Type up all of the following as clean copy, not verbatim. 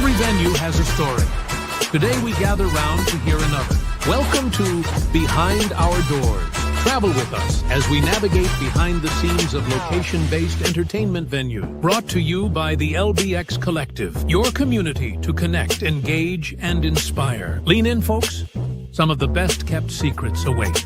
Every venue has a story. Today we gather round to hear another. Welcome to Behind Our Doors. Travel with us as we navigate behind the scenes of location-based entertainment venue. Brought to you by the LBX Collective, your community to connect, engage, and inspire. Lean in, folks. Some of the best-kept secrets await.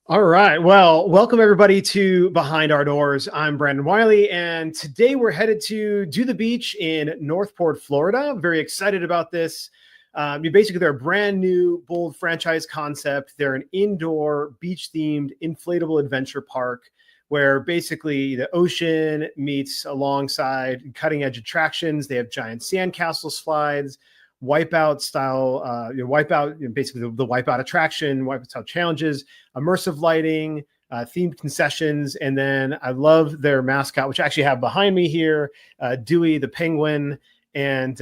All right. Well, welcome everybody to Behind Our Doors. I'm Brandon Wiley, and today we're headed to Do the Beach in Northport, Florida. I'm very excited about this. Basically, they're a brand new, bold franchise concept. They're an indoor, beach-themed, inflatable adventure park where basically the ocean meets alongside cutting-edge attractions. They have giant sandcastle slides, wipeout-style, basically the wipeout attraction, wipeout challenges, immersive lighting, themed concessions, and then I love their mascot, which I actually have behind me here, Dewey the penguin. And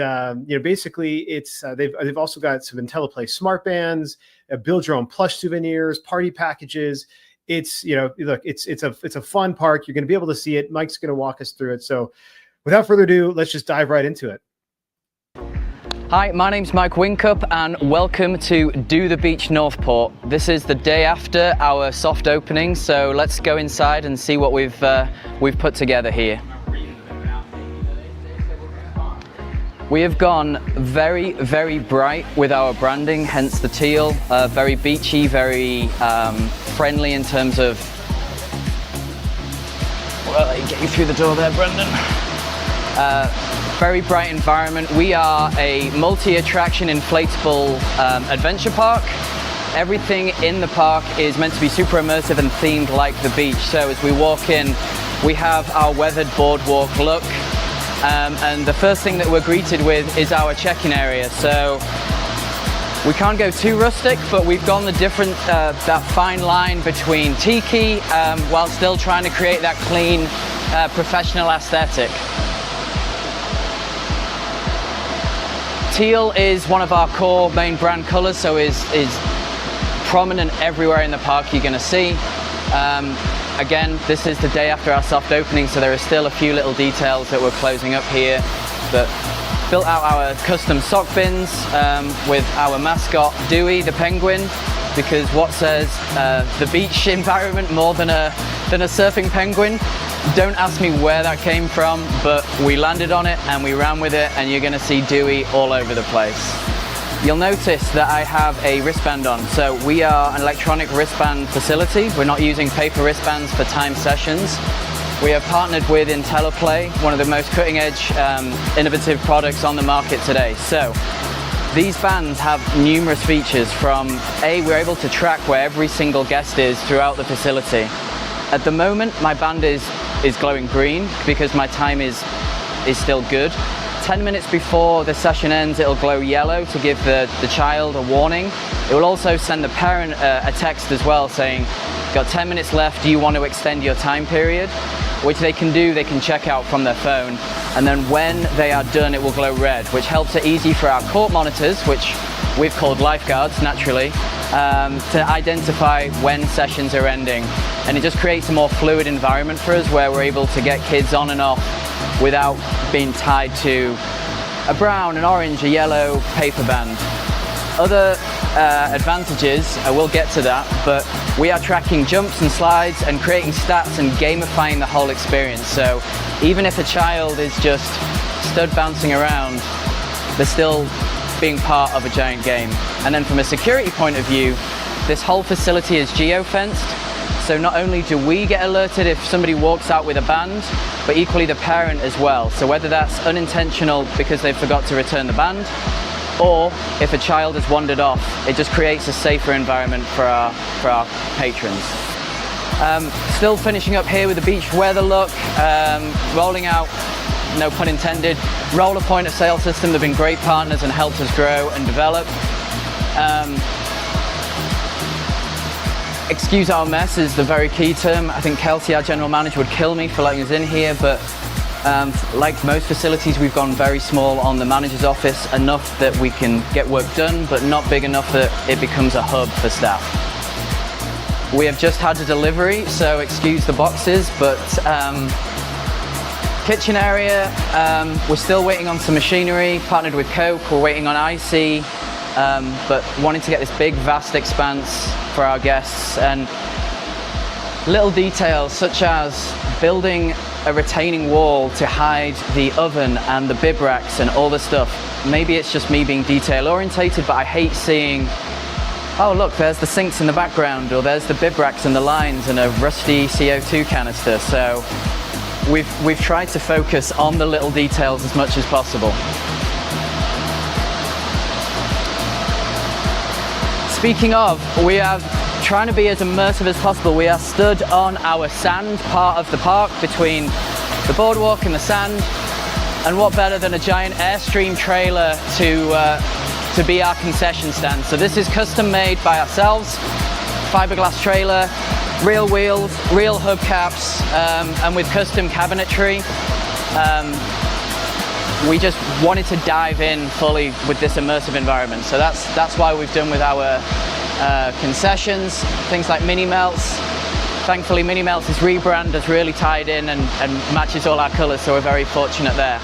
basically, it's they've also got some Intelliplay smart bands, build your own plush souvenirs, party packages. It's look, it's a fun park. You're going to be able to see it. Mike's going to walk us through it. So, without further ado, let's just dive right into it. Hi, my name's Mike Whincup and welcome to Do the Beach Northport. This is the day after our soft opening, so let's go inside and see what we've put together here. We have gone very, very bright with our branding, hence the teal. Very beachy, very friendly in terms of... Well, let me get you through the door there, Brendan. Very bright environment. We are a multi-attraction inflatable adventure park. Everything in the park is meant to be super immersive and themed like the beach. So as we walk in, we have our weathered boardwalk look. And the first thing that we're greeted with is our check-in area. So we can't go too rustic, but we've gone the different, that fine line between tiki while still trying to create that clean, professional aesthetic. Teal is one of our core main brand colors, so is prominent everywhere in the park you're going to see. Again, this is the day after our soft opening, so there are still a few little details that we're closing up here. But built out our custom sock bins with our mascot Dewey the penguin, because what says the beach environment more than a surfing penguin? Don't ask me where that came from, but we landed on it and we ran with it, and you're going to see Dewey all over the place. You'll notice that I have a wristband on. So we are an electronic wristband facility. We're not using paper wristbands for timed sessions. We have partnered with Intelliplay, one of the most cutting-edge, innovative products on the market today. So these bands have numerous features. From we're able to track where every single guest is throughout the facility. At the moment, my band is glowing green because my time is still good. 10 minutes before the session ends, it'll glow yellow to give the child a warning. It will also send the parent a text as well saying, got 10 minutes left, do you want to extend your time period? Which they can do, they can check out from their phone. And then when they are done, it will glow red, which helps it easy for our court monitors, which we've called lifeguards naturally, to identify when sessions are ending. And it just creates a more fluid environment for us where we're able to get kids on and off without being tied to a brown, an orange, a yellow paper band. Other advantages, I will get to that, but we are tracking jumps and slides and creating stats and gamifying the whole experience. So even if a child is just stood bouncing around, they're still being part of a giant game. And then from a security point of view, this whole facility is geo-fenced. So not only do we get alerted if somebody walks out with a band, but equally the parent as well. So whether that's unintentional because they forgot to return the band, or if a child has wandered off, it just creates a safer environment for our patrons. Still finishing up here with the beach weather look, rolling out, no pun intended, roller point of sale system. They've been great partners and helped us grow and develop. Excuse our mess is the very key term. I think Kelsey, our general manager, would kill me for letting us in here, but like most facilities, we've gone very small on the manager's office, enough that we can get work done, but not big enough that it becomes a hub for staff. We have just had a delivery, so excuse the boxes, but Kitchen area, we're still waiting on some machinery, partnered with Coke. We're waiting on IC, but wanting to get this big, vast expanse for our guests. And little details such as building a retaining wall to hide the oven and the bib racks and all the stuff. Maybe it's just me being detail orientated, but I hate seeing, oh look, there's the sinks in the background, or there's the bib racks and the lines and a rusty CO2 canister. So we've tried to focus on the little details as much as possible. Speaking of, we are trying to be as immersive as possible. We are stood on our sand part of the park between the boardwalk and the sand. And what better than a giant Airstream trailer to be our concession stand. So this is custom made by ourselves, fiberglass trailer, real wheels, real hubcaps, and with custom cabinetry. We just wanted to dive in fully with this immersive environment. So that's why we've done with our concessions, things like Mini Melts. Thankfully, Mini Melts' rebrand has really tied in and matches all our colours, so we're very fortunate there.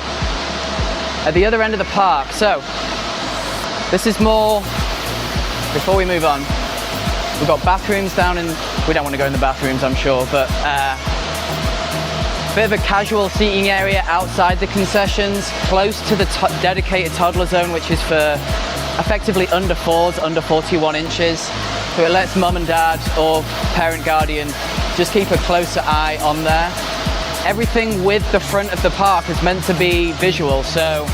At the other end of the park, so this is more, before we move on, we've got bathrooms down in, we don't want to go in the bathrooms, I'm sure, but bit of a casual seating area outside the concessions, close to the dedicated toddler zone, which is for effectively under 4s, under 41 inches. So it lets mum and dad or parent guardian just keep a closer eye on there. Everything with the front of the park is meant to be visual, so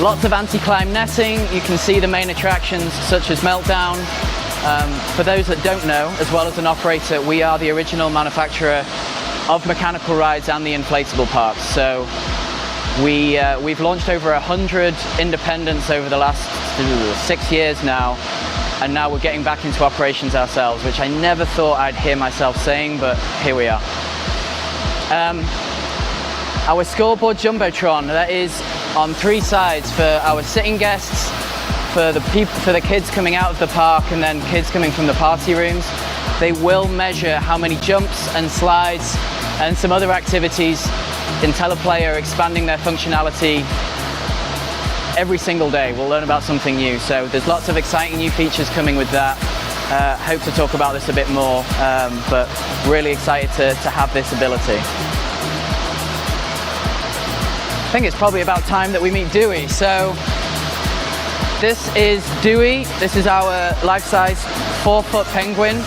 lots of anti-climb netting. You can see the main attractions such as Meltdown. For those that don't know, as well as an operator, we are the original manufacturer of mechanical rides and the inflatable parks. So we've launched over 100 independents over the last 6 years now, and now we're getting back into operations ourselves, which I never thought I'd hear myself saying, but here we are. Our scoreboard Jumbotron, that is on 3 sides for our sitting guests, for the kids coming out of the park, and then kids coming from the party rooms. They will measure how many jumps and slides and some other activities. Intelliplay are expanding their functionality every single day. We'll learn about something new. So there's lots of exciting new features coming with that. Hope to talk about this a bit more, but really excited to have this ability. I think it's probably about time that we meet Dewey. So this is Dewey. This is our life-size 4-foot penguin.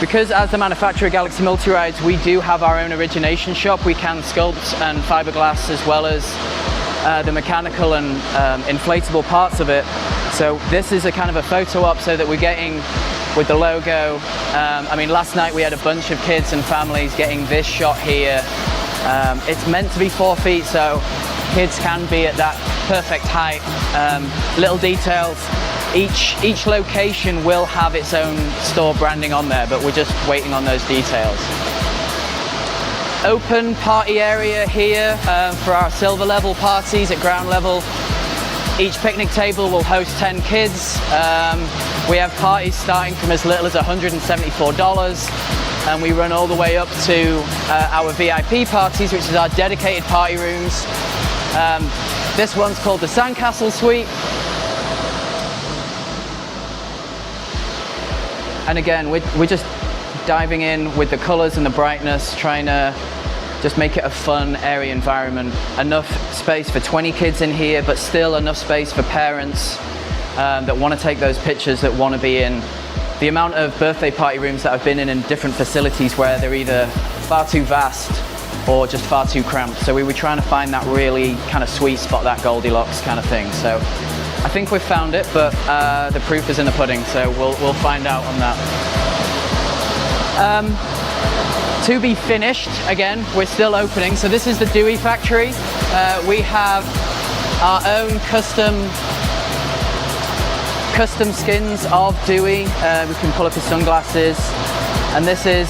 Because as the manufacturer of Galaxy Multi-Rides, we do have our own origination shop. We can sculpt and fiberglass as well as the mechanical and inflatable parts of it. So this is a kind of a photo op so that we're getting with the logo. I mean, last night we had a bunch of kids and families getting this shot here. It's meant to be 4 feet, so kids can be at that perfect height. Little details. Each location will have its own store branding on there, but we're just waiting on those details. Open party area here for our silver level parties at ground level. Each picnic table will host 10 kids. We have parties starting from as little as $174, and we run all the way up to our VIP parties, which is our dedicated party rooms. This one's called the Sandcastle Suite. And again, we're just diving in with the colors and the brightness, trying to just make it a fun, airy environment. Enough space for 20 kids in here, but still enough space for parents that want to take those pictures, that want to be in. The amount of birthday party rooms that I've been in different facilities where they're either far too vast or just far too cramped. So we were trying to find that really kind of sweet spot, that Goldilocks kind of thing. So I think we've found it, but the proof is in the pudding, so we'll find out on that. To be finished, again, we're still opening. So this is the Dewey factory. We have our own custom skins of Dewey. We can pull up his sunglasses, and this is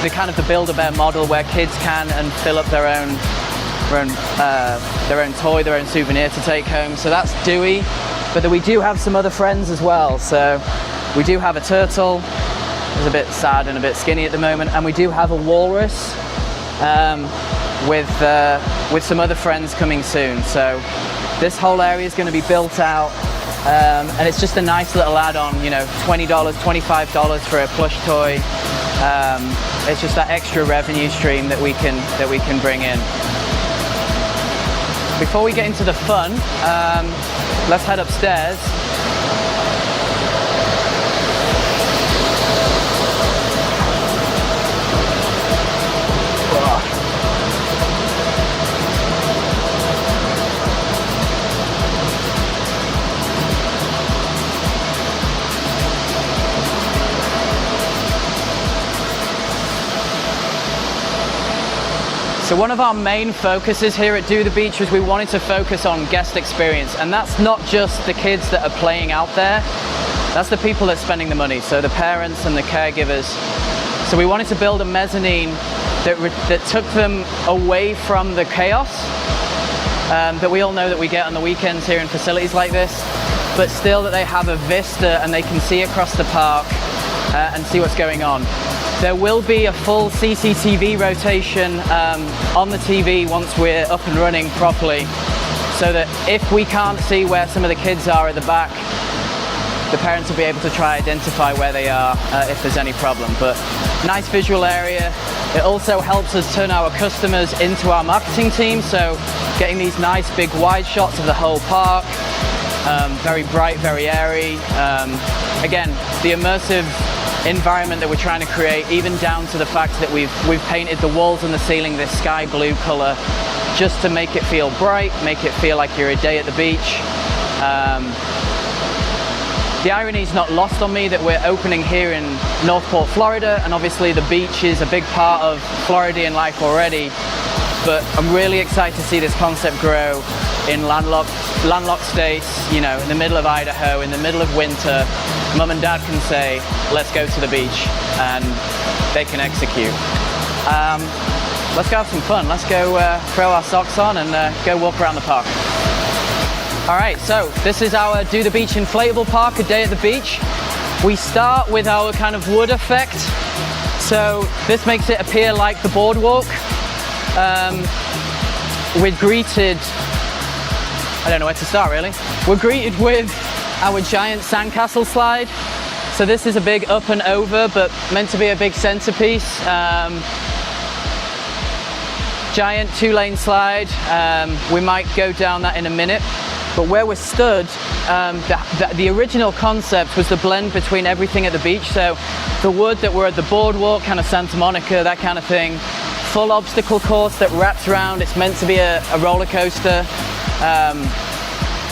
the kind of the Build-A-Bear model where kids can and fill up their own toy, their own souvenir to take home. So that's Dewey, but then we do have some other friends as well. So we do have a turtle, is a bit sad and a bit skinny at the moment. And we do have a walrus with some other friends coming soon. So this whole area is going to be built out, and it's just a nice little add-on. You know, $20, $25 for a plush toy. It's just that extra revenue stream that we can bring in. Before we get into the fun, let's head upstairs. So one of our main focuses here at Do the Beach was we wanted to focus on guest experience, and that's not just the kids that are playing out there, that's the people that are spending the money, so the parents and the caregivers. So we wanted to build a mezzanine that took them away from the chaos that we all know that we get on the weekends here in facilities like this, but still that they have a vista and they can see across the park and see what's going on. There will be a full CCTV rotation on the TV once we're up and running properly, so that if we can't see where some of the kids are at the back, the parents will be able to try identify where they are if there's any problem. But nice visual area. It also helps us turn our customers into our marketing team, so getting these nice big wide shots of the whole park, very bright, very airy. Again, the immersive environment that we're trying to create, even down to the fact that we've painted the walls and the ceiling this sky blue color just to make it feel bright, make it feel like you're a day at the beach. The irony is not lost on me that we're opening here in Northport, Florida, and obviously the beach is a big part of Floridian life already, but I'm really excited to see this concept grow in landlocked states, you know, in the middle of Idaho, in the middle of winter. Mum and dad can say, let's go to the beach, and they can execute. Let's go have some fun. Let's go throw our socks on and go walk around the park. All right, so this is our Do the Beach inflatable park, a day at the beach. We start with our kind of wood effect. So this makes it appear like the boardwalk. We're greeted, I don't know where to start really. We're greeted with our giant sandcastle slide. So this is a big up and over, but meant to be a big centerpiece. Giant 2-lane slide. We might go down that in a minute. But where we're stood, the original concept was the blend between everything at the beach. So the wood that we're at the boardwalk, kind of Santa Monica, that kind of thing. Full obstacle course that wraps around. It's meant to be a roller coaster.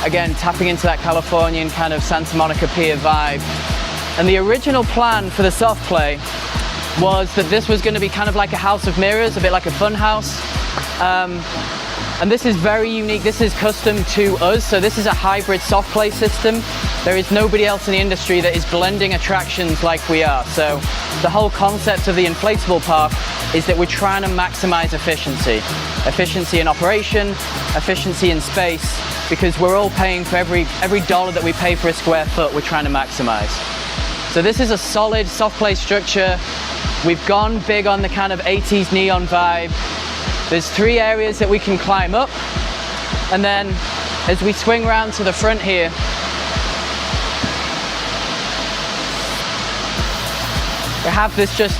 Again, tapping into that Californian kind of Santa Monica Pier vibe. And the original plan for the soft play was that this was going to be kind of like a house of mirrors, a bit like a fun house. And this is very unique. This is custom to us. So this is a hybrid soft play system. There is nobody else in the industry that is blending attractions like we are. So the whole concept of the inflatable park is that we're trying to maximize efficiency. Efficiency in operation, efficiency in space, because we're all paying for every dollar that we pay for a square foot, we're trying to maximize. So this is a solid soft play structure. We've gone big on the kind of 80s neon vibe. There's 3 areas that we can climb up, and then as we swing around to the front here, we have this just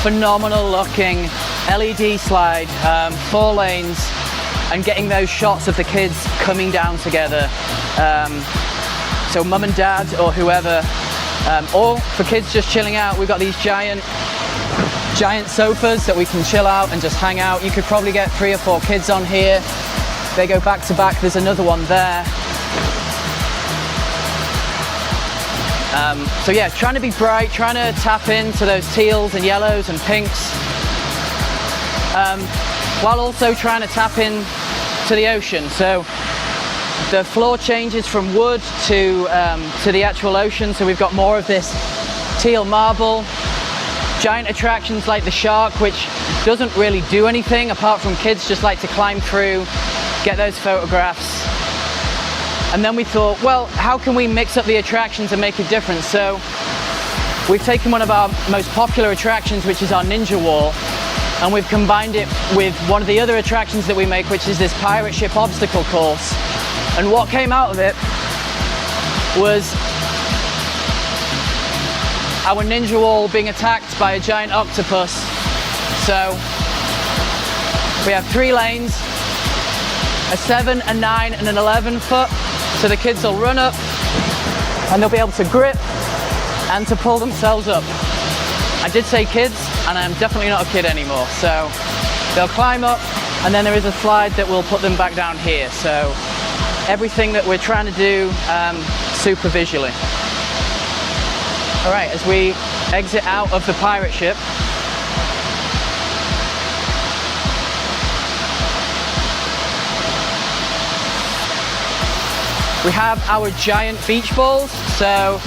phenomenal looking LED slide, 4 lanes, and getting those shots of the kids coming down together. So mum and dad or whoever, or for kids just chilling out, we've got these giant sofas that we can chill out and just hang out. You could probably get 3 or 4 kids on here. They go back to back. There's another one there. So yeah, trying to be bright, trying to tap into those teals and yellows and pinks, while also trying to tap in to the ocean. So the floor changes from wood to the actual ocean. So we've got more of this teal marble. Giant attractions like the shark, which doesn't really do anything apart from kids just like to climb through, get those photographs. And then we thought, well, how can we mix up the attractions and make a difference? So we've taken one of our most popular attractions, which is our Ninja Wall, and we've combined it with one of the other attractions that we make, which is this pirate ship obstacle course. And what came out of it was our Ninja Wall being attacked by a giant octopus. So we have 3 lanes, a 7, a 9 and an 11 foot. So the kids will run up and they'll be able to grip and to pull themselves up. I did say kids, and I'm definitely not a kid anymore. So they'll climb up, and then there is a slide that will put them back down here. So everything that we're trying to do super visually. All right, as we exit out of the pirate ship, we have our giant beach balls. So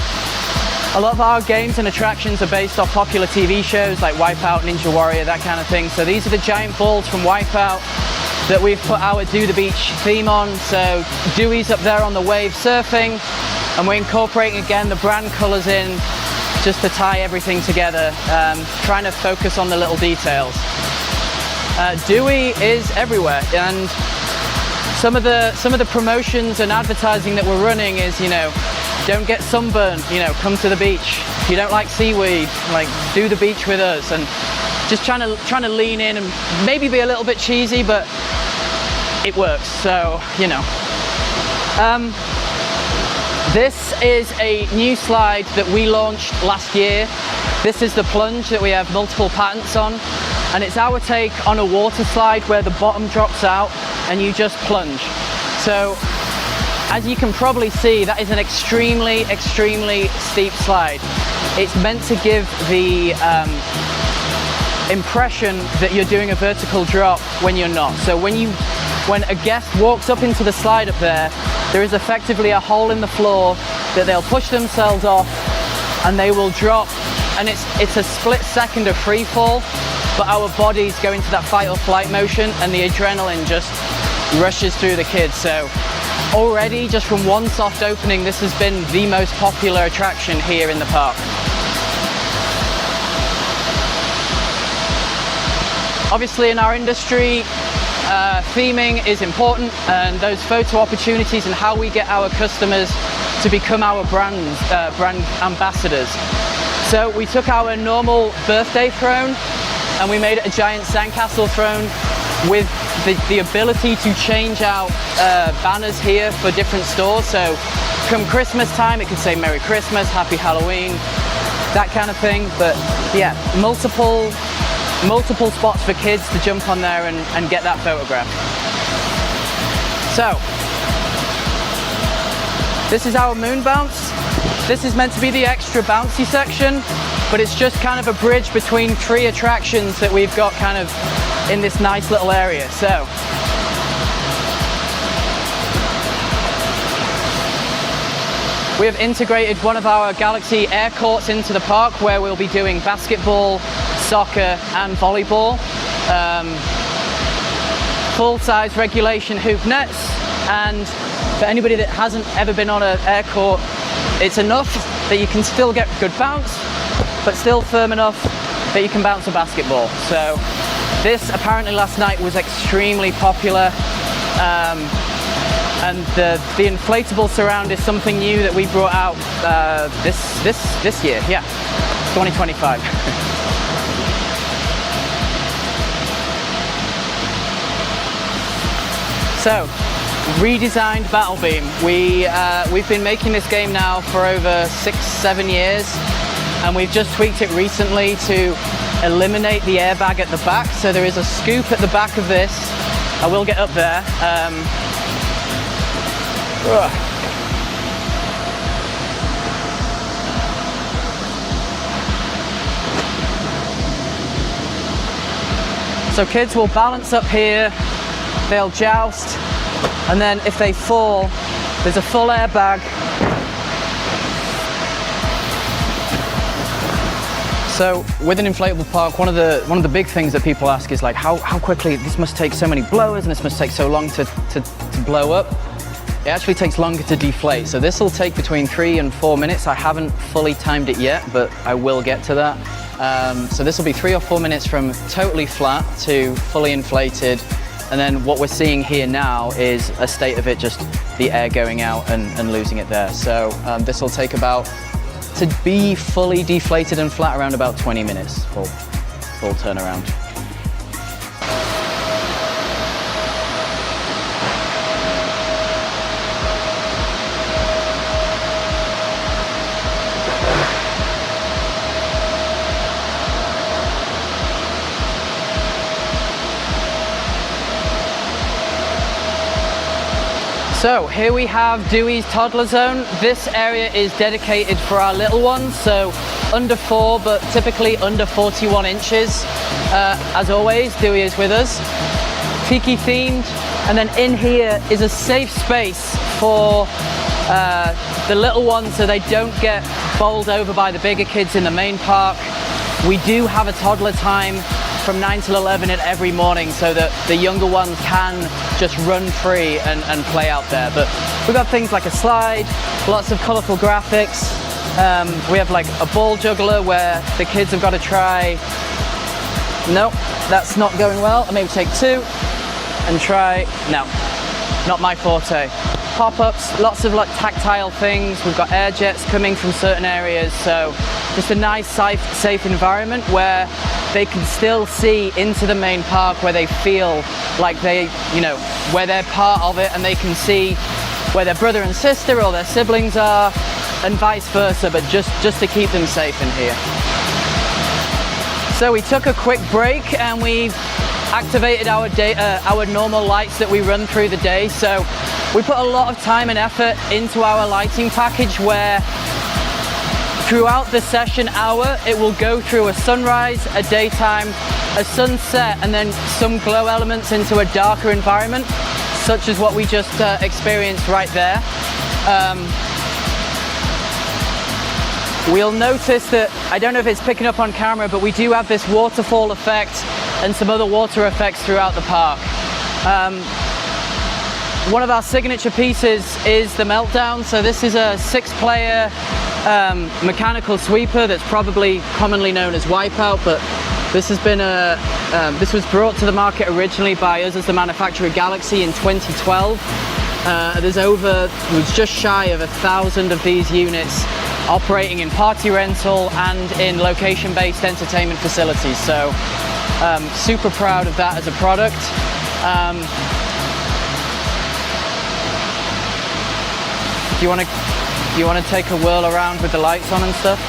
a lot of our games and attractions are based off popular TV shows like Wipeout, Ninja Warrior, that kind of thing. So these are the giant balls from Wipeout that we've put our Do the Beach theme on. So Dewey's up there on the wave surfing, and we're incorporating again the brand colors in just to tie everything together, trying to focus on the little details. Dewey is everywhere, and some of the promotions and advertising that we're running is, you know, don't get sunburned, you know, come to the beach. If you don't like seaweed, like, do the beach with us. And just trying to lean in and maybe be a little bit cheesy, but it works, so, you know. This is a new slide that we launched last year. This is the plunge that we have multiple patents on, and it's our take on a water slide where the bottom drops out and you just plunge. So as you can probably see, that is an extremely steep slide. It's meant to give the impression that you're doing a vertical drop when you're not. So when a guest walks up into the slide up there is effectively a hole in the floor that they'll push themselves off and they will drop, and it's a split second of free fall, but our bodies go into that fight or flight motion and the adrenaline just rushes through the kids. So already, just from one soft opening, this has been the most popular attraction here in the park. Obviously, in our industry, theming is important, and those photo opportunities and how we get our customers to become our brand ambassadors. So we took our normal birthday throne and we made it a giant sandcastle throne with the ability to change out banners here for different stores. So come Christmas time, it could say Merry Christmas, Happy Halloween, that kind of thing. But yeah, multiple spots for kids to jump on there and get that photograph. So this is our moon bounce. This is meant to be the extra bouncy section, but it's just kind of a bridge between 3 attractions that we've got kind of in this nice little area. So we have integrated one of our Galaxy air courts into the park where we'll be doing basketball, soccer and volleyball. Full-size regulation hoop nets, and for anybody that hasn't ever been on an air court, it's enough that you can still get good bounce, but still firm enough that you can bounce a basketball. So this apparently last night was extremely popular, and the inflatable surround is something new that we brought out this year, yeah, 2025. So, redesigned Battle Beam. We've been making this game now for over 6-7 years, and we've just tweaked it recently to eliminate the airbag at the back. So there is a scoop at the back of this. I will get up there. So kids will balance up here, they'll joust, and then if they fall, there's a full airbag. So with an inflatable park, one of the big things that people ask is like how quickly this must take so many blowers and this must take so long to blow up. it actually takes longer to deflate. So this will take between 3 and 4 minutes. I haven't fully timed it yet, but I will get to that. So this will be 3 or 4 minutes from totally flat to fully inflated. And then what we're seeing here now is a state of it, just the air going out and losing it there. So this will take about, to be fully deflated and flat, around about 20 minutes, full turnaround. So here we have Dewey's toddler zone. This area is dedicated for our little ones, so under 4, but typically under 41 inches. As always, Dewey is with us. Tiki themed, and then in here is a safe space for the little ones so they don't get bowled over by the bigger kids in the main park. We do have a toddler time from 9 till 11 every morning so that the younger ones can just run free and play out there. But we've got things like a slide, lots of colorful graphics. We have like a ball juggler where the kids have got to try, nope, that's not going well. And maybe take 2 and try, no, not my forte. Pop-ups, lots of like tactile things. We've got air jets coming from certain areas. So just a nice, safe environment where they can still see into the main park, where they feel like they, you know, where they're part of it, and they can see where their brother and sister or their siblings are, and vice versa, but just to keep them safe in here. So we took a quick break and we've activated our normal lights that we run through the day. So we put a lot of time and effort into our lighting package, where throughout the session hour, it will go through a sunrise, a daytime, a sunset, and then some glow elements into a darker environment, such as what we just experienced right there. We'll notice that, I don't know if it's picking up on camera, but we do have this waterfall effect and some other water effects throughout the park. One of our signature pieces is the Meltdown. So this is a 6-player mechanical sweeper that's probably commonly known as Wipeout, but this has been this was brought to the market originally by us as the manufacturer Galaxy in 2012. There's just shy of 1,000 of these units operating in party rental and in location-based entertainment facilities. So super proud of that as a product. Do you want to take a whirl around with the lights on and stuff?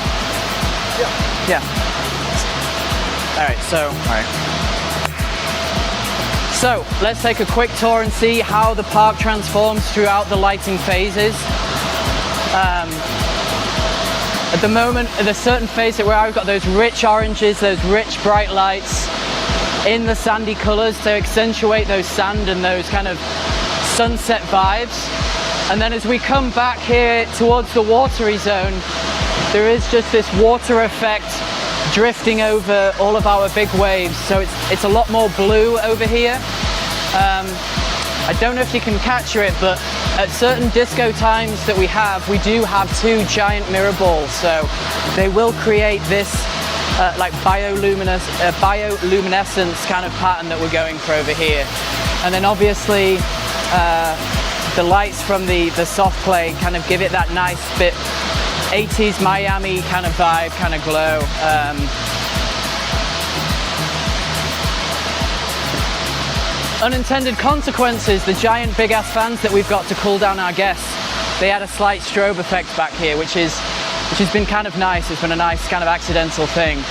Yeah. So let's take a quick tour and see how the park transforms throughout the lighting phases. At the moment, there's certain phases where I've got those rich oranges, those rich bright lights in the sandy colors to accentuate those sand and those kind of sunset vibes. And then as we come back here towards the watery zone, there is just this water effect drifting over all of our big waves. So it's a lot more blue over here. I don't know if you can capture it, but at certain disco times that we do have 2 giant mirror balls. So they will create this like bioluminescence kind of pattern that we're going for over here. And then obviously the lights from the soft play kind of give it that nice bit 80s Miami kind of vibe, kind of glow. Unintended consequences, the giant big ass fans that we've got to cool down our guests, they add a slight strobe effect back here, which has been kind of nice. It's been a nice kind of accidental thing.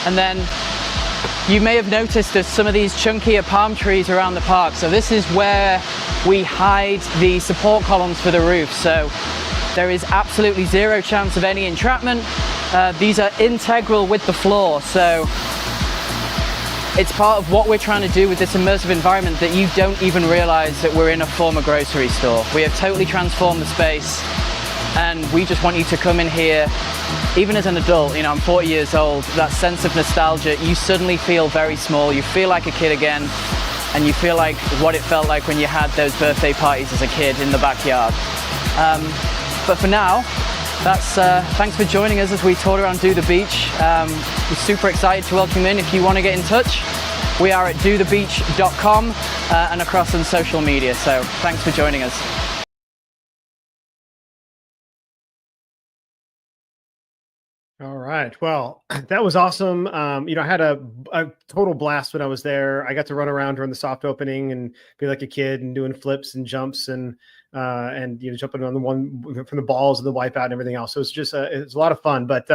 And then you may have noticed there's some of these chunkier palm trees around the park. So this is where we hide the support columns for the roof. So there is absolutely 0 chance of any entrapment. These are integral with the floor. So it's part of what we're trying to do with this immersive environment, that you don't even realize that we're in a former grocery store. We have totally transformed the space, and we just want you to come in here. Even as an adult, you know, I'm 40 years old, that sense of nostalgia, you suddenly feel very small, you feel like a kid again. and you feel like what it felt like when you had those birthday parties as a kid in the backyard. But for now, that's thanks for joining us as we toured around Do the Beach. We're super excited to welcome you in. If you want to get in touch, we are at dothebeach.com and across on social media. So thanks for joining us. All right. Well, that was awesome. I had a total blast when I was there. I got to run around during the soft opening and be like a kid and doing flips and jumps and jumping on the one from the balls and the wipeout and everything else. So it's just it's a lot of fun. But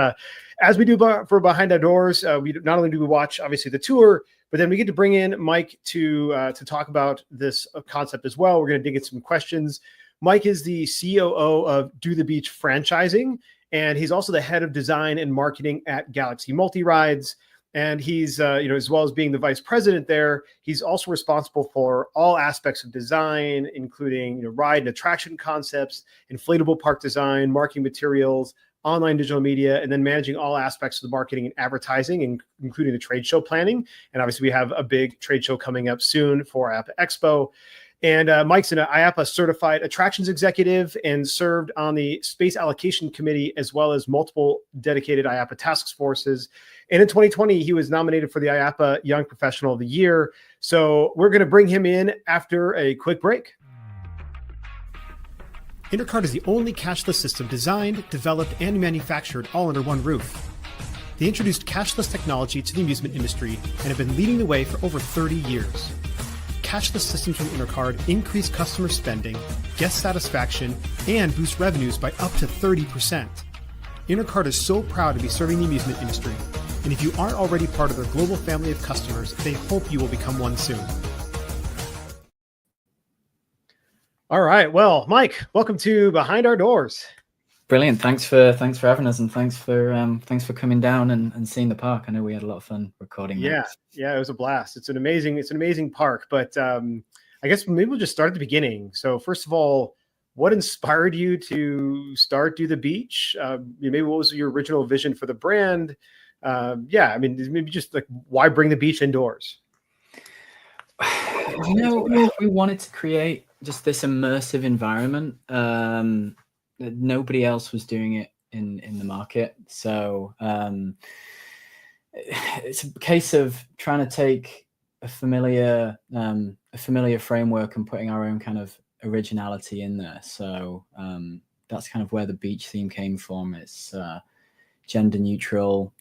as we do for Behind Our Doors, we not only do we watch obviously the tour, but then we get to bring in Mike to talk about this concept as well. We're going to dig into some questions. Mike is the COO of Do the Beach Franchising. And he's also the head of design and marketing at Galaxy Multi Rides. And he's, as well as being the vice president there, he's also responsible for all aspects of design, including ride and attraction concepts, inflatable park design, marketing materials, online digital media, and then managing all aspects of the marketing and advertising, including the trade show planning. And obviously, we have a big trade show coming up soon for IAAPA Expo. And Mike's an IAAPA certified attractions executive and served on the space allocation committee, as well as multiple dedicated IAAPA task forces. And in 2020, he was nominated for the IAAPA Young Professional of the Year. So we're going to bring him in after a quick break. Intercard is the only cashless system designed, developed, and manufactured all under one roof. They introduced cashless technology to the amusement industry and have been leading the way for over 30 years. Cashless systems from Intercard increase customer spending, guest satisfaction, and boost revenues by up to 30%. Intercard is so proud to be serving the amusement industry, and if you aren't already part of their global family of customers, they hope you will become one soon. All right, well, Mike, welcome to Behind Our Doors. Brilliant. Thanks for having us, and thanks for coming down and seeing the park. I know we had a lot of fun recording. Yeah, it was a blast. It's an amazing park. But I guess maybe we'll just start at the beginning. So first of all, what inspired you to start Do the Beach? Maybe what was your original vision for the brand? Maybe just like why bring the beach indoors? We wanted to create just this immersive environment. Nobody else was doing it in the market. So it's a case of trying to take a familiar framework and putting our own kind of originality in there. So that's kind of where the beach theme came from. It's gender neutral.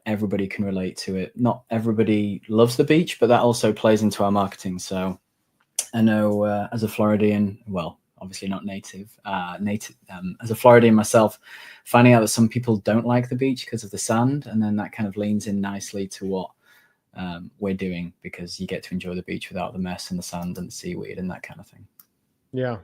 Everybody can relate to it. Not everybody loves the beach, but that also plays into our marketing. So I know as a Floridian, well, obviously not native, as a Floridian myself, finding out that some people don't like the beach because of the sand, and then that kind of leans in nicely to what we're doing, because you get to enjoy the beach without the mess and the sand and the seaweed and that kind of thing. Yeah,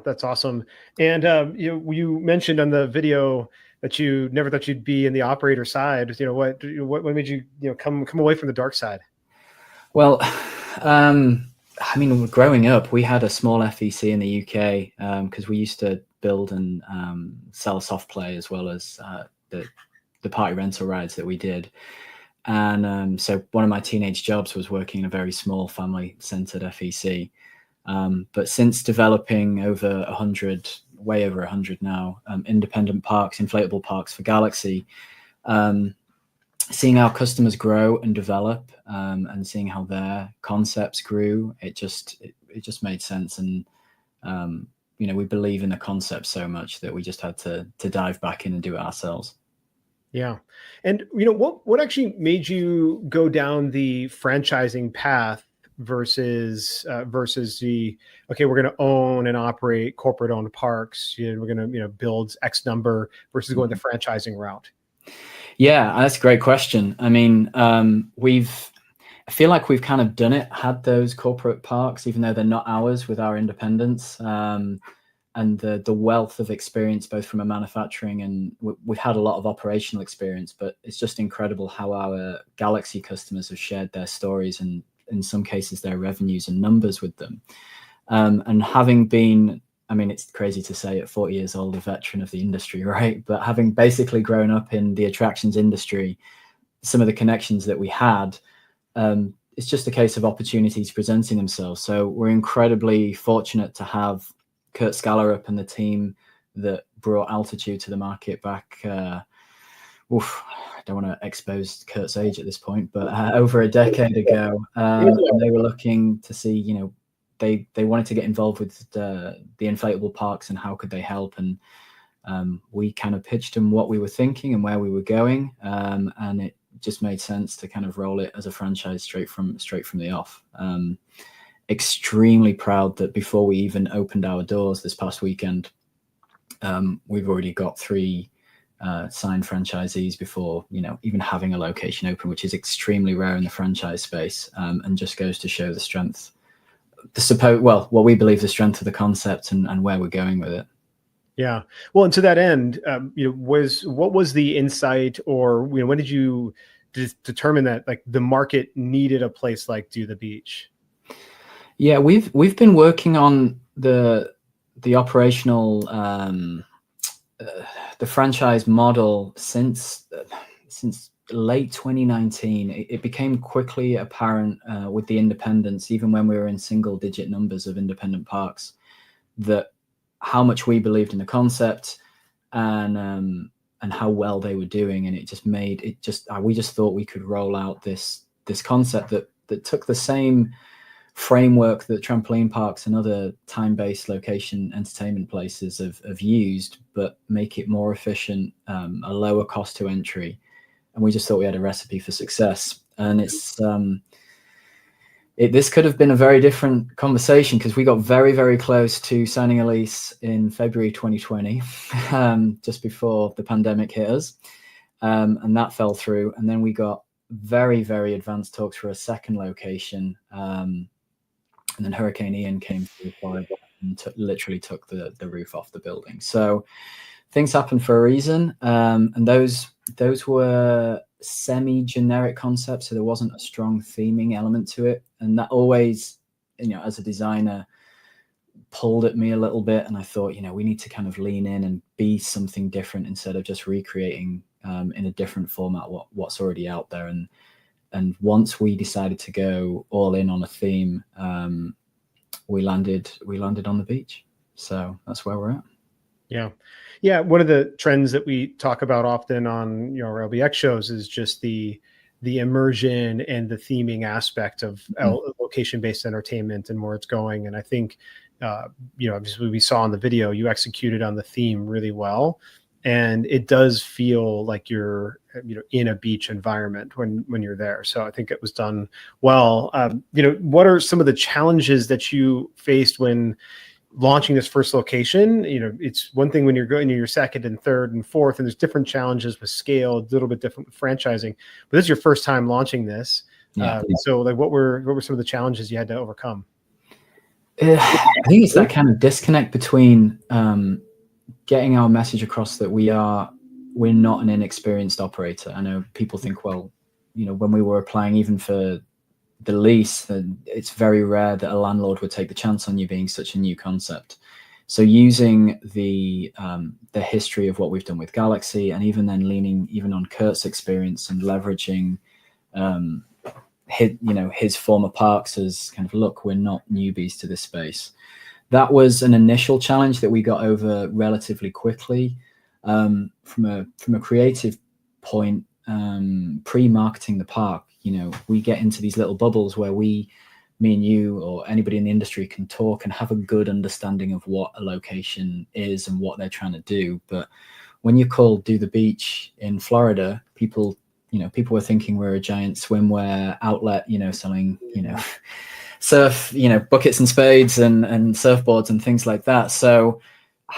that's awesome. And you mentioned on the video that you never thought you'd be in the operator side. What made you come away from the dark side? Well, growing up, we had a small FEC in the UK because we used to build and sell soft play as well as the party rental rides that we did. And so one of my teenage jobs was working in a very small family-centered FEC. But since developing way over 100 now, independent parks, inflatable parks for Galaxy, seeing our customers grow and develop and seeing how their concepts grew, it just made sense. And we believe in the concept so much that we just had to dive back in and do it ourselves. Yeah. And what actually made you go down the franchising path versus the, okay, we're going to own and operate corporate owned parks, we're going to build X number, versus going the franchising route? Yeah, that's a great question. I mean, I feel like we've kind of had those corporate parks, even though they're not ours, with our independence and the wealth of experience, both from a manufacturing and we've had a lot of operational experience, but it's just incredible how our Galaxy customers have shared their stories and in some cases their revenues and numbers with them. And having been, it's crazy to say at 40 years old, a veteran of the industry, right? But having basically grown up in the attractions industry, some of the connections that we had, it's just a case of opportunities presenting themselves. So we're incredibly fortunate to have Kurt Scalarup and the team that brought Altitude to the market back. I don't want to expose Kurt's age at this point, but over a decade ago, and they were looking to see, you know, they wanted to get involved with the inflatable parks and how could they help. And we kind of pitched them what we were thinking and where we were going, and it just made sense to kind of roll it as a franchise straight from the off. Extremely proud that before we even opened our doors this past weekend, we've already got 3 signed franchisees before, you know, even having a location open, which is extremely rare in the franchise space, and just goes to show the strength, what we believe the strength of the concept and where we're going with it. Yeah. Well, and to that end, you know, what was the insight, or, you know, when did you determine that like the market needed a place like Do the Beach? Yeah, we've been working on the operational the franchise model since late 2019. It became quickly apparent with the independents, even when we were in single-digit numbers of independent parks, that how much we believed in the concept and how well they were doing, and we just thought we could roll out this concept that took the same framework that trampoline parks and other time-based location entertainment places have used, but make it more efficient, a lower cost to entry. And we just thought we had a recipe for success. And this could have been a very different conversation, because we got very, very close to signing a lease in February 2020, just before the pandemic hit us. And that fell through. And then we got very, very advanced talks for a second location. And then Hurricane Ian came through Florida and literally took the roof off the building. So things happen for a reason. And those were semi-generic concepts, so there wasn't a strong theming element to it. And that always, you know, as a designer, pulled at me a little bit. And I thought, you know, we need to kind of lean in and be something different instead of just recreating in a different format what's already out there. And once we decided to go all in on a theme, we landed on the beach. So that's where we're at. Yeah. Yeah. One of the trends that we talk about often on, you know, our LBX shows is just the immersion and the theming aspect of location-based entertainment and where it's going. And I think, you know, obviously we saw in the video, you executed on the theme really well. And it does feel like you're, you know, in a beach environment when you're there. So I think it was done well. You know, what are some of the challenges that you faced when launching this first location? You know, it's one thing when you're going to your second and third and fourth, and there's different challenges with scale, a little bit different with franchising. But this is your first time launching this. So like, what were some of the challenges you had to overcome? I think it's that kind of disconnect between getting our message across that we're not an inexperienced operator. I know people think, well, you know, when we were applying even for the lease, it's very rare that a landlord would take the chance on you being such a new concept. So using the history of what we've done with Galaxy, and even then leaning even on Kurt's experience and leveraging his former parks as kind of, look, we're not newbies to this space. That was an initial challenge that we got over relatively quickly. From a creative point, pre-marketing the park, you know, we get into these little bubbles where me and you or anybody in the industry can talk and have a good understanding of what a location is and what they're trying to do. But when you call Do the Beach in Florida, people were thinking we're a giant swimwear outlet, you know, selling, you know, surf, you know, buckets and spades and surfboards and things like that. So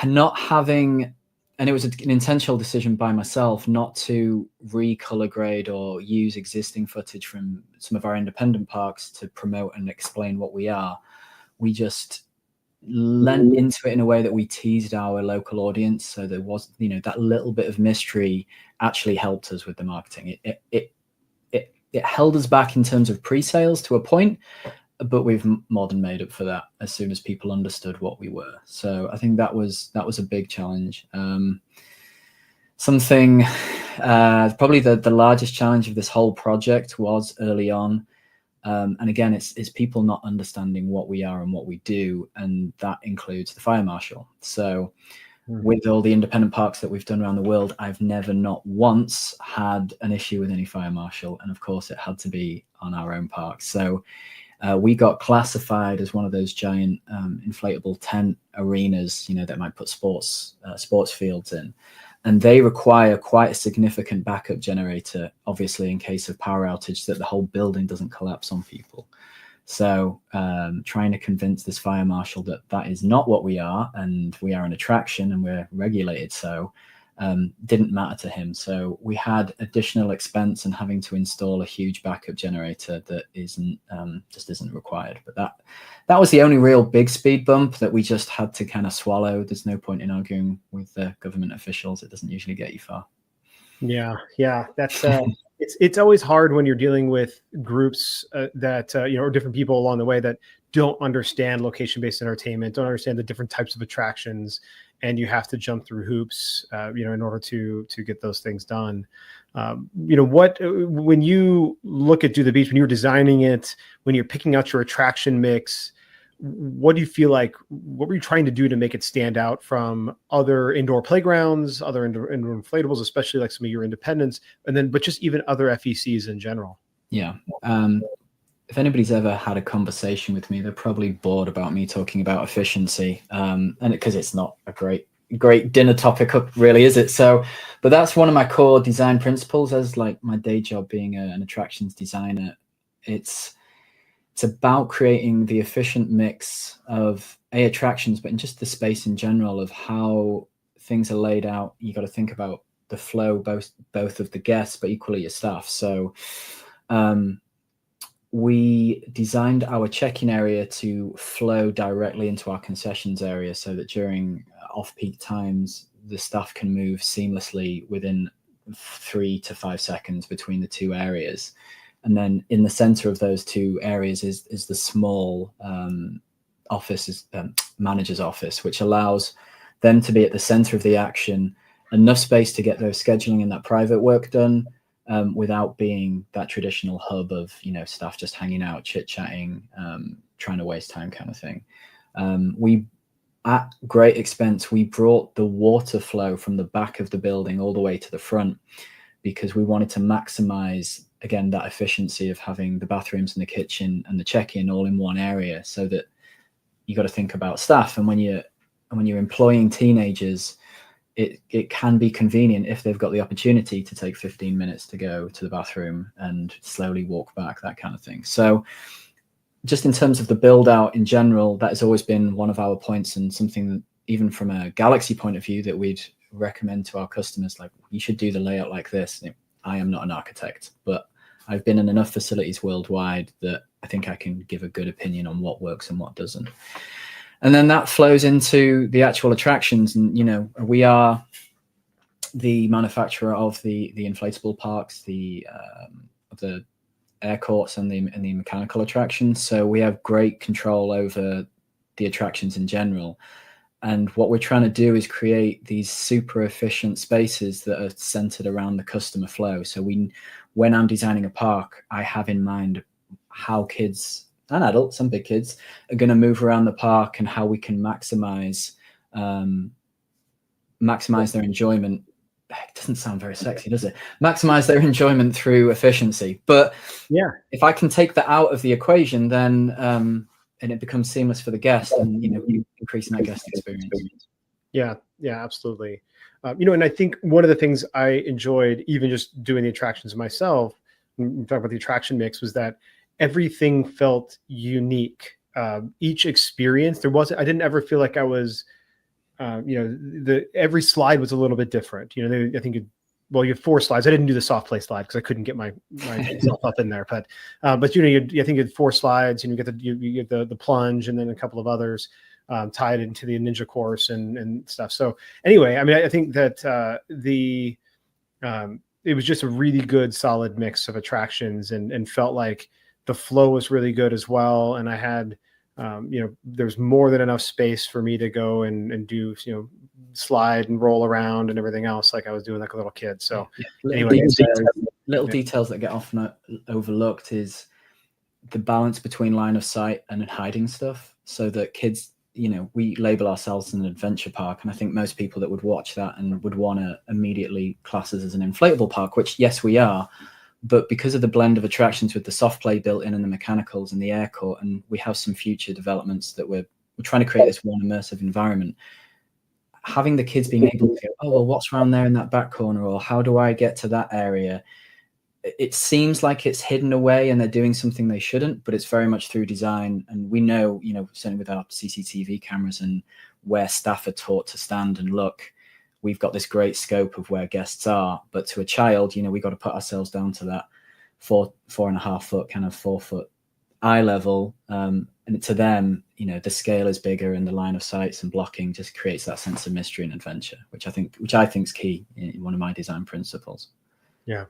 not having, and it was an intentional decision by myself not to recolor grade or use existing footage from some of our independent parks to promote and explain what we are. We just lent into it in a way that we teased our local audience. So there was, you know, that little bit of mystery actually helped us with the marketing. It held us back in terms of pre-sales to a point, but we've more than made up for that as soon as people understood what we were. So I think that was a big challenge. Something probably the largest challenge of this whole project was early on And again, it's people not understanding what we are and what we do, and that includes the fire marshal. So with all the independent parks that we've done around the world, I've never not once had an issue with any fire marshal. And of course, it had to be on our own park. So we got classified as one of those giant inflatable tent arenas, that might put sports fields in. And they require quite a significant backup generator, obviously, in case of power outage, so that the whole building doesn't collapse on people. So trying to convince this fire marshal that is not what we are, and we are an attraction and we're regulated, so didn't matter to him. So we had additional expense and having to install a huge backup generator that just isn't required. But that was the only real big speed bump that we just had to kind of swallow. There's no point in arguing with the government officials. It doesn't usually get you far. Yeah, that's it's always hard when you're dealing with groups that or different people along the way that don't understand location-based entertainment, don't understand the different types of attractions, and you have to jump through hoops, in order to get those things done. When you look at Do the Beach, when you're designing it, when you're picking out your attraction mix, what do you feel like? What were you trying to do to make it stand out from other indoor playgrounds, other indoor inflatables, especially like some of your independents, but just even other FECs in general? Yeah. If anybody's ever had a conversation with me, they're probably bored about me talking about efficiency, and because it's not a great dinner topic, really, is it? So, but that's one of my core design principles as like my day job being an attractions designer. It's about creating the efficient mix of attractions, but in just the space in general of how things are laid out. You got to think about the flow, both of the guests, but equally your staff. So we designed our check-in area to flow directly into our concessions area so that during off-peak times, the staff can move seamlessly within 3 to 5 seconds between the two areas. And then in the center of those two areas is the small manager's office, which allows them to be at the center of the action, enough space to get their scheduling and that private work done, without being that traditional hub of, staff just hanging out, chit-chatting, trying to waste time kind of thing. At great expense, we brought the water flow from the back of the building all the way to the front because we wanted to maximize, again, that efficiency of having the bathrooms and the kitchen and the check-in all in one area, so that you got to think about staff. And when you're employing teenagers, it can be convenient if they've got the opportunity to take 15 minutes to go to the bathroom and slowly walk back, that kind of thing. So just in terms of the build out in general, that has always been one of our points, and something that even from a Galaxy point of view that we'd recommend to our customers, like, you should do the layout like this. I am not an architect, but I've been in enough facilities worldwide that I think I can give a good opinion on what works and what doesn't. And then that flows into the actual attractions. And, we are the manufacturer of the inflatable parks, of the air courts and the mechanical attractions. So we have great control over the attractions in general. And what we're trying to do is create these super efficient spaces that are centered around the customer flow. So when I'm designing a park, I have in mind how kids and adults, some big kids, are going to move around the park and how we can maximize their enjoyment. It doesn't sound very sexy, does it? Maximize their enjoyment through efficiency. But yeah, if I can take that out of the equation, then and it becomes seamless for the guest, and increasing that guest experience. Yeah, absolutely. And I think one of the things I enjoyed, even just doing the attractions myself, when we talk about the attraction mix, was that everything felt unique. Each experience, I didn't ever feel like I was, every slide was a little bit different. I think you have 4 slides. I didn't do the soft play slide because I couldn't get myself up in there. But I think you had 4 slides, and you get the plunge, and then a couple of others tied into the ninja course and stuff. So anyway, I think that it was just a really good, solid mix of attractions, and felt like the flow was really good as well. And I had, there's more than enough space for me to go and do, slide and roll around and everything else, like I was doing like a little kid. So little details that get often overlooked is the balance between line of sight and hiding stuff, so that kids, we label ourselves as an adventure park, and I think most people that would watch that and would want to immediately class us as an inflatable park, which yes we are, but because of the blend of attractions with the soft play built in and the mechanicals and the air court, and we have some future developments that we're trying to create this one immersive environment, having the kids being able to go, oh well, what's around there in that back corner, or how do I get to that area? It seems like it's hidden away and they're doing something they shouldn't, but it's very much through design. And we know, certainly with our CCTV cameras and where staff are taught to stand and look, we've got this great scope of where guests are. But to a child, we got to put ourselves down to that 4.5 foot, kind of 4 foot eye level. And to them, the scale is bigger, and the line of sights and blocking just creates that sense of mystery and adventure, which I think is key in one of my design principles. Yeah.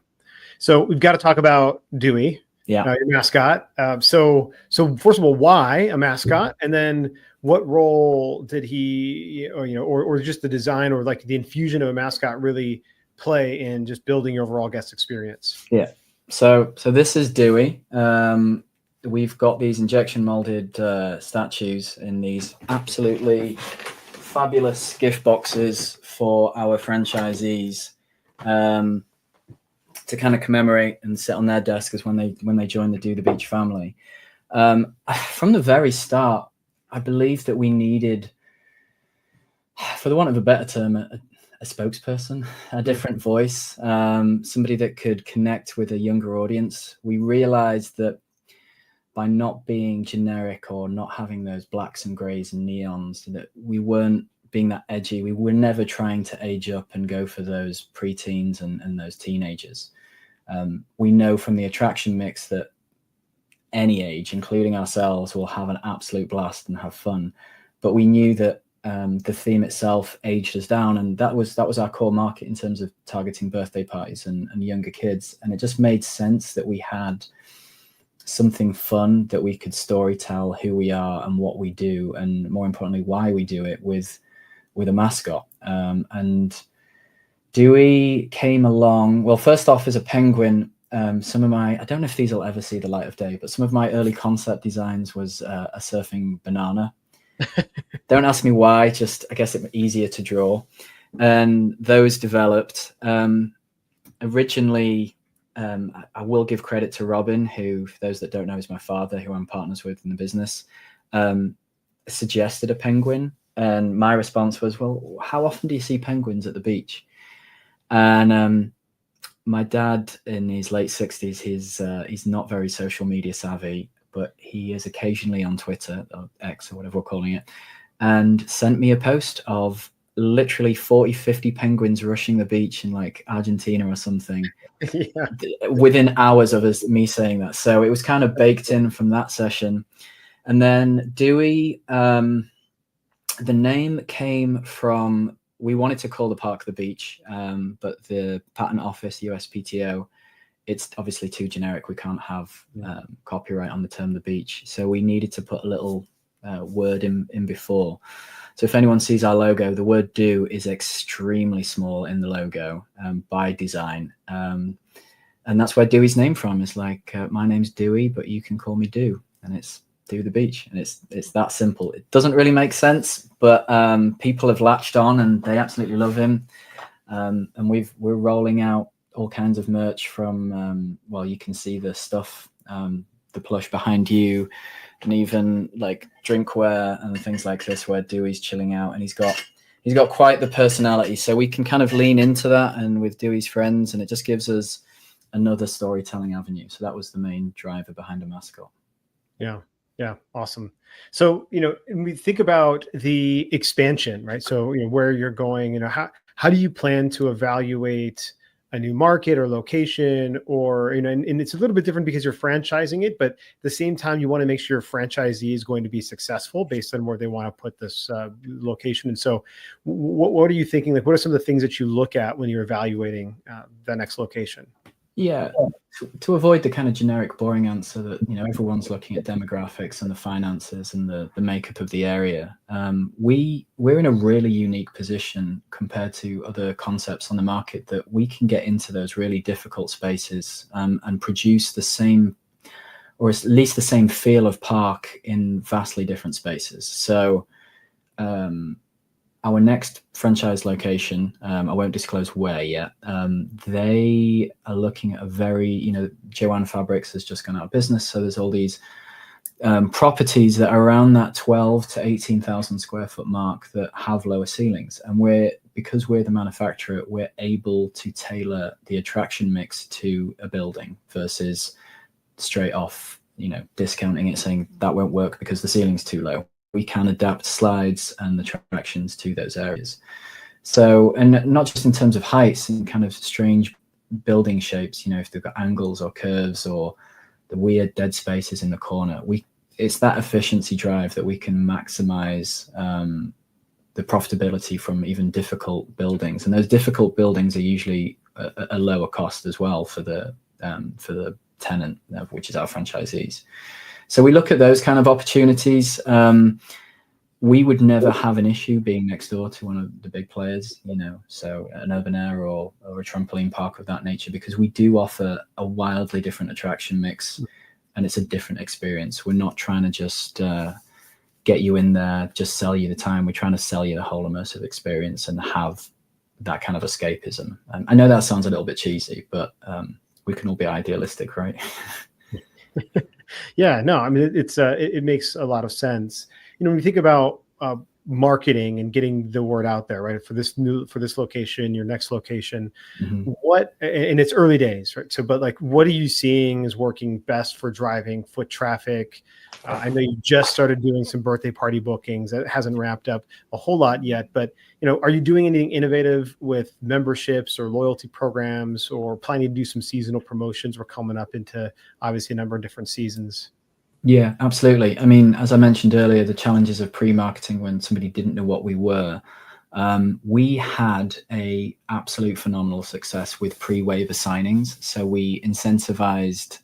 So we've got to talk about Dewey, your mascot. So first of all, why a mascot? And then what role did he, or just the design or like the infusion of a mascot really play in just building your overall guest experience? Yeah. So this is Dewey. We've got these injection molded statues in these absolutely fabulous gift boxes for our franchisees. To kind of commemorate and sit on their desk as when they join the Do the Beach family. From the very start, I believe that we needed, for the want of a better term, a spokesperson, a different voice, somebody that could connect with a younger audience. We realized that by not being generic or not having those blacks and grays and neons, that we weren't being that edgy. We were never trying to age up and go for those preteens and those teenagers. We know from the attraction mix that any age, including ourselves, will have an absolute blast and have fun. But we knew that the theme itself aged us down, and that was our core market in terms of targeting birthday parties and younger kids. And it just made sense that we had something fun that we could storytell who we are and what we do, and more importantly, why we do it with a mascot. And Dewey came along, well, first off, as a penguin. I don't know if these will ever see the light of day, but some of my early concept designs was a surfing banana. Don't ask me why, just I guess it's easier to draw. And those developed. Originally, I will give credit to Robin, who, for those that don't know, is my father, who I'm partners with in the business, suggested a penguin. And my response was, well, how often do you see penguins at the beach? And my dad, in his late 60s, he's not very social media savvy, but he is occasionally on Twitter, or X, or whatever we're calling it, and sent me a post of literally 40, 50 penguins rushing the beach in like Argentina or something. Yeah. Within hours of me saying that. So it was kind of baked in from that session. And then Dewey, the name came from, we wanted to call the park the beach, but the patent office, USPTO, it's obviously too generic. We can't have copyright on the term the beach. So we needed to put a little word in before. So if anyone sees our logo, the word do is extremely small in the logo by design. And that's where Dewey's name from. It's like, my name's Dewey, but you can call me Do. And it's Do the Beach. And it's that simple. It doesn't really make sense, but people have latched on and they absolutely love him. And we're rolling out all kinds of merch from, well, you can see the stuff, the plush behind you, and even like drinkware and things like this where Dewey's chilling out, and he's got quite the personality. So we can kind of lean into that and with Dewey's friends, and it just gives us another storytelling avenue. So that was the main driver behind a mascot. Yeah. Yeah. Awesome. So, when we think about the expansion, right? So, where you're going, how do you plan to evaluate a new market or location, or, and it's a little bit different because you're franchising it, but at the same time, you want to make sure your franchisee is going to be successful based on where they want to put this location. And so what are you thinking? Like, what are some of the things that you look at when you're evaluating the next location? Yeah, to avoid the kind of generic, boring answer that, everyone's looking at demographics and the finances and the makeup of the area. We're in a really unique position compared to other concepts on the market, that we can get into those really difficult spaces and produce the same or at least the same feel of park in vastly different spaces. So our next franchise location, I won't disclose where yet. They are looking at a very, Joanne Fabrics has just gone out of business. So there's all these properties that are around that 12 to 18,000 square foot mark that have lower ceilings. And because we're the manufacturer, we're able to tailor the attraction mix to a building versus straight off, discounting it, saying that won't work because the ceiling's too low. We can adapt slides and attractions to those areas. So, and not just in terms of heights and kind of strange building shapes, if they've got angles or curves or the weird dead spaces in the corner, it's that efficiency drive that we can maximize the profitability from even difficult buildings. And those difficult buildings are usually a lower cost as well for the tenant, which is our franchisees. So we look at those kind of opportunities. We would never have an issue being next door to one of the big players, so an Urban Air or a trampoline park of that nature, because we do offer a wildly different attraction mix and it's a different experience. We're not trying to just get you in there, just sell you the time. We're trying to sell you the whole immersive experience and have that kind of escapism. I know that sounds a little bit cheesy, but we can all be idealistic, right? Yeah, no, I mean, it makes a lot of sense. When you think about marketing and getting the word out there, right? For this location, your next location, and it's early days, right? So, but like, what are you seeing is working best for driving foot traffic? I know you just started doing some birthday party bookings. That hasn't wrapped up a whole lot yet, but are you doing anything innovative with memberships or loyalty programs, or planning to do some seasonal promotions? We're coming up into obviously a number of different seasons. Yeah, absolutely. I mean, as I mentioned earlier, the challenges of pre-marketing when somebody didn't know what we were. We had a absolute phenomenal success with pre-waiver signings. So we incentivized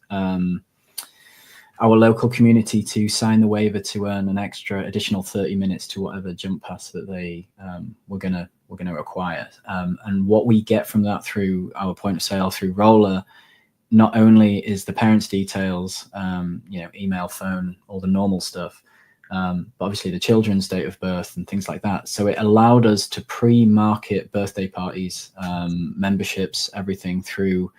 our local community to sign the waiver to earn an extra additional 30 minutes to whatever jump pass that they were gonna acquire. And what we get from that through our point of sale through Roller, not only is the parents' details, email, phone, all the normal stuff, but obviously the children's date of birth and things like that. So it allowed us to pre-market birthday parties, memberships, everything through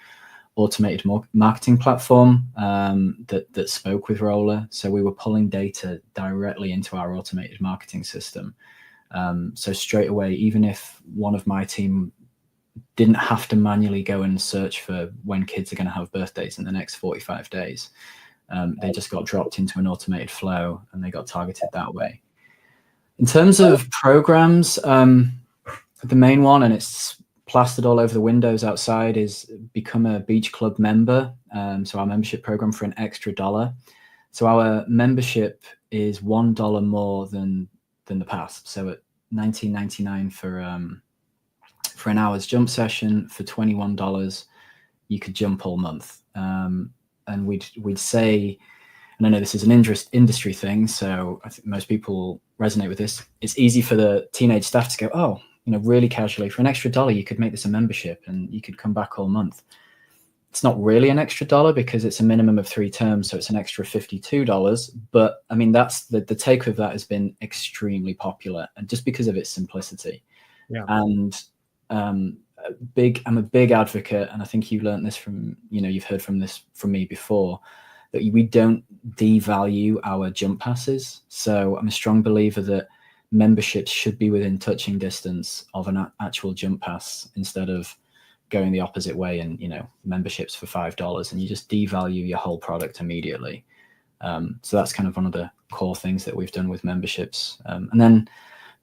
automated marketing platform that spoke with Roller. So we were pulling data directly into our automated marketing system. So straight away, even if one of my team didn't have to manually go and search for when kids are going to have birthdays in the next 45 days. They just got dropped into an automated flow and they got targeted that way. In terms of programs, the main one, and it's plastered all over the windows outside, is become a beach club member. So our membership program for an extra $1. So our membership is $1 more than the past. So at $19.99 for an hour's jump session, for $21, you could jump all month. And we'd say, and I know this is an industry thing, so I think most people resonate with this. It's easy for the teenage staff to go, oh, really casually, for an extra $1, you could make this a membership and you could come back all month. It's not really an extra $1 because it's a minimum of 3 terms, so it's an extra $52. But I mean, that's the take of that has been extremely popular, and just because of its simplicity. Yeah. And I'm a big advocate, and I think you learned this from, you've heard from me before, that we don't devalue our jump passes. So I'm a strong believer that memberships should be within touching distance of an actual jump pass, instead of going the opposite way and, memberships for $5, and you just devalue your whole product immediately. So that's kind of one of the core things that we've done with memberships. And then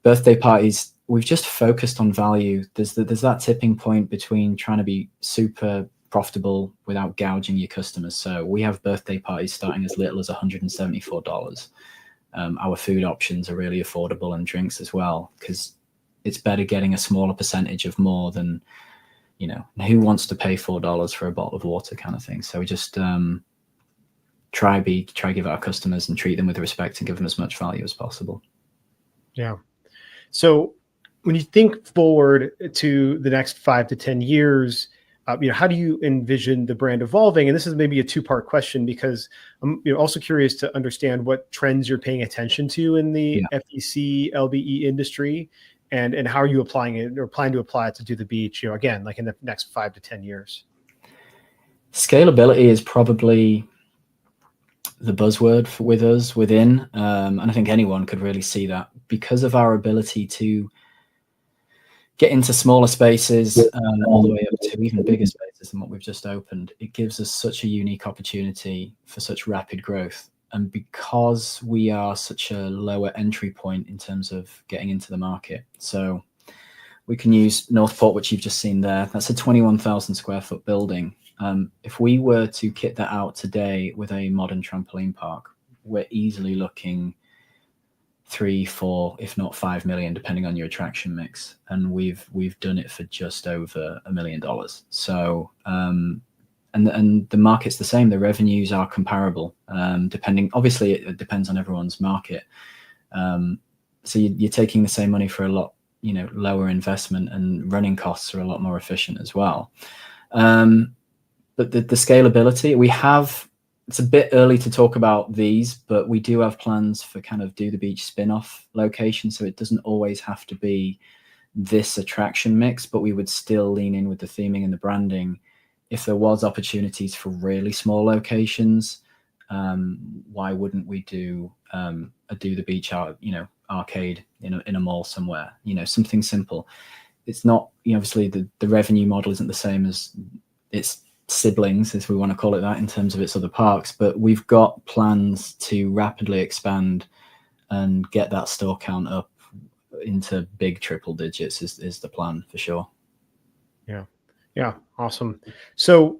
birthday parties, we've just focused on value. There's that tipping point between trying to be super profitable without gouging your customers. So we have birthday parties starting as little as $174. Our food options are really affordable, and drinks as well, because it's better getting a smaller percentage of more than, who wants to pay $4 for a bottle of water kind of thing. So we just try give our customers and treat them with respect and give them as much value as possible. Yeah. So when you think forward to the next 5 to 10 years, how do you envision the brand evolving? And this is maybe a two-part question, because I'm also curious to understand what trends you're paying attention to in the FEC LBE industry, and how are you applying it or plan to apply it to Do the Beach, again, like in the next 5 to 10 years? Scalability is probably the buzzword with us within, and I think anyone could really see that because of our ability to get into smaller spaces, all the way up to even bigger spaces than what we've just opened. It gives us such a unique opportunity for such rapid growth. And because we are such a lower entry point in terms of getting into the market, so we can use Northport, which you've just seen there. That's a 21,000 square foot building. If we were to kit that out today with a modern trampoline park, we're easily looking 3, 4, if not 5 million, depending on your attraction mix. And we've done it for just over $1 million. So, and the market's the same. The revenues are comparable, depending, obviously it depends on everyone's market. So you're taking the same money for a lot, lower investment, and running costs are a lot more efficient as well. But the scalability we have, it's a bit early to talk about these, but we do have plans for kind of Do the Beach spin-off location. So it doesn't always have to be this attraction mix, but we would still lean in with the theming and the branding. If there was opportunities for really small locations, why wouldn't we do a Do the Beach arcade in a mall somewhere, something simple. It's not, obviously the revenue model isn't the same as its siblings, if we want to call it that, in terms of its other parks, but we've got plans to rapidly expand and get that store count up into big triple digits is the plan for sure. Yeah, awesome. So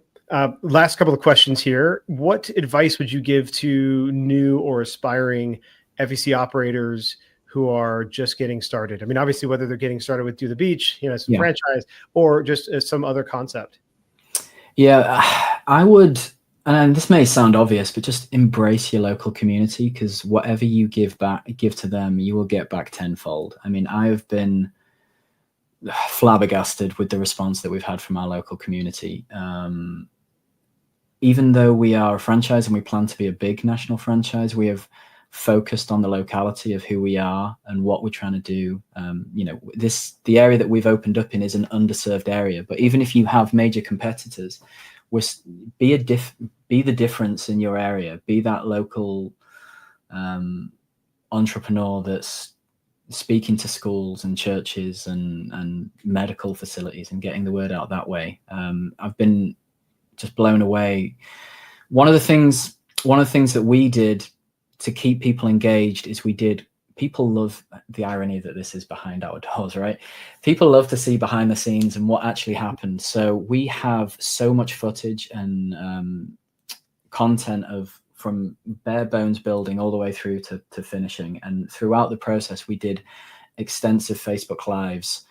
last couple of questions here. What advice would you give to new or aspiring FEC operators who are just getting started? I mean, obviously, whether they're getting started with Do the Beach, as a franchise, or just as some other concept. Yeah, I would, and this may sound obvious, but just embrace your local community, because whatever you give to them, you will get back tenfold. I mean, I have been flabbergasted with the response that we've had from our local community. Even though we are a franchise and we plan to be a big national franchise, we have focused on the locality of who we are and what we're trying to do. The area that we've opened up in is an underserved area, but even if you have major competitors, be the difference in your area. Be that local entrepreneur that's speaking to schools and churches and medical facilities and getting the word out that way. I've been just blown away. One of the things that we did to keep people engaged is people love the irony that this is behind our doors, right? People love to see behind the scenes and what actually happened. So we have so much footage and content from bare bones building all the way through to finishing. And throughout the process, we did extensive Facebook Lives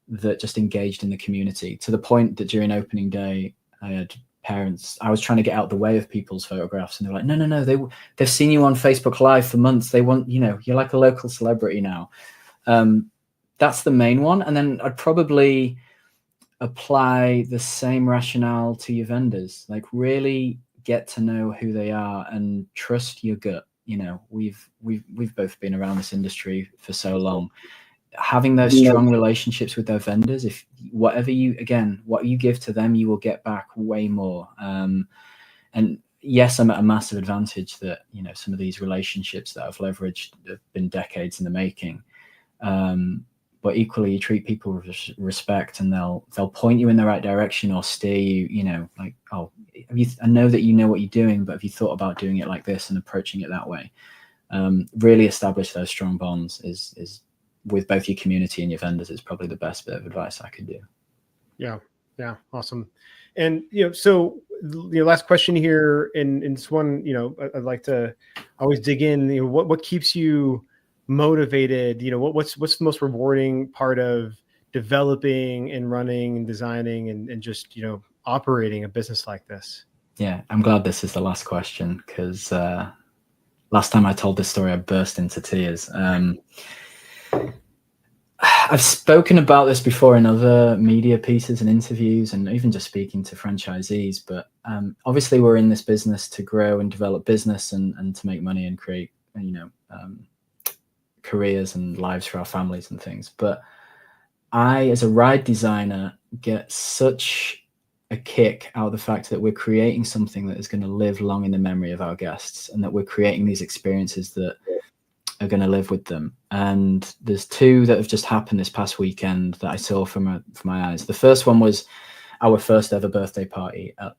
that just engaged in the community, to the point that during opening day, I had parents, I was trying to get out the way of people's photographs, and they're like, no, they've seen you on Facebook Live for months. They want, you're like a local celebrity now. That's the main one. And then I'd probably apply the same rationale to your vendors. Like, really get to know who they are and trust your gut. We've both been around this industry for so long. Having those strong relationships with their vendors, if what you give to them, you will get back way more. And yes, I'm at a massive advantage that, some of these relationships that I've leveraged have been decades in the making. But equally, you treat people with respect, and they'll point you in the right direction or steer you, like, oh, I know that you know what you're doing, but have you thought about doing it like this and approaching it that way? Really establish those strong bonds is with both your community and your vendors is probably the best bit of advice I could do. Yeah, awesome. And so last question here, and this one, I'd like to always dig in. What keeps you motivated? What's the most rewarding part of developing and running and designing and just operating a business like this? Yeah, I'm glad this is the last question, because last time I told this story, I burst into tears. I've spoken about this before in other media pieces and interviews, and even just speaking to franchisees. But obviously, we're in this business to grow and develop business and to make money and create, careers and lives for our families and things. But I, as a ride designer, get such a kick out of the fact that we're creating something that is going to live long in the memory of our guests, and that we're creating these experiences that are going to live with them. And there's two that have just happened this past weekend that I saw from my eyes. The first one was our first ever birthday party at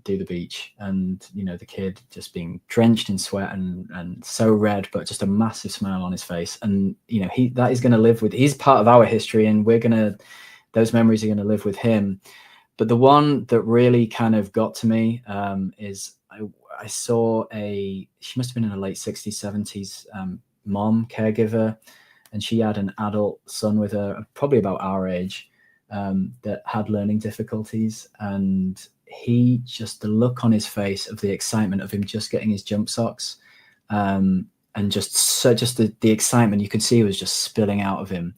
Do the Beach, and the kid just being drenched in sweat and so red, but just a massive smile on his face. And that is going to live with, he's part of our history, and those memories are going to live with him. But the one that really kind of got to me is I saw she must have been in her late 60s, 70s, mom, caregiver, and she had an adult son with her, probably about our age, that had learning difficulties. And the look on his face of the excitement of him just getting his jump socks, and just the excitement you could see was just spilling out of him.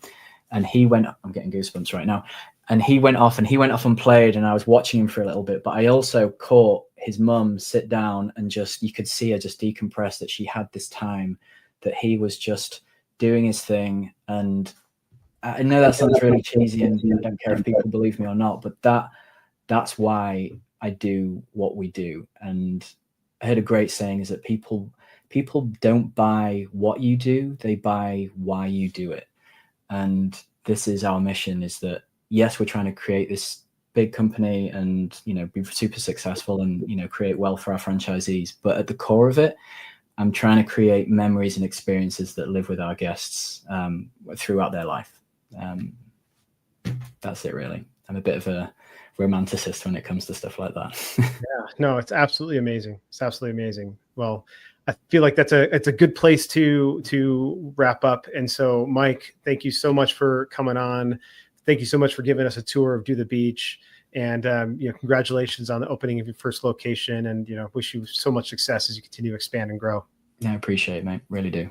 And I'm getting goosebumps right now. And he went off and played, and I was watching him for a little bit, but I also caught his mum sit down, and you could see her just decompress, that she had this time, that he was just doing his thing. And I know that sounds really cheesy, and I don't care if people believe me or not, but that's why I do what we do. And I heard a great saying is that people don't buy what you do, they buy why you do it. And this is our mission, is that yes, we're trying to create this big company and be super successful and create wealth for our franchisees, but at the core of it, I'm trying to create memories and experiences that live with our guests throughout their life. That's it, really. I'm a bit of a romanticist when it comes to stuff like that. Yeah, no, it's absolutely amazing. It's absolutely amazing. Well, I feel like it's a good place to wrap up. And so, Mike, thank you so much for coming on. Thank you so much for giving us a tour of Do the Beach, and congratulations on the opening of your first location, and wish you so much success as you continue to expand and grow. Yeah, I appreciate it, mate. Really do.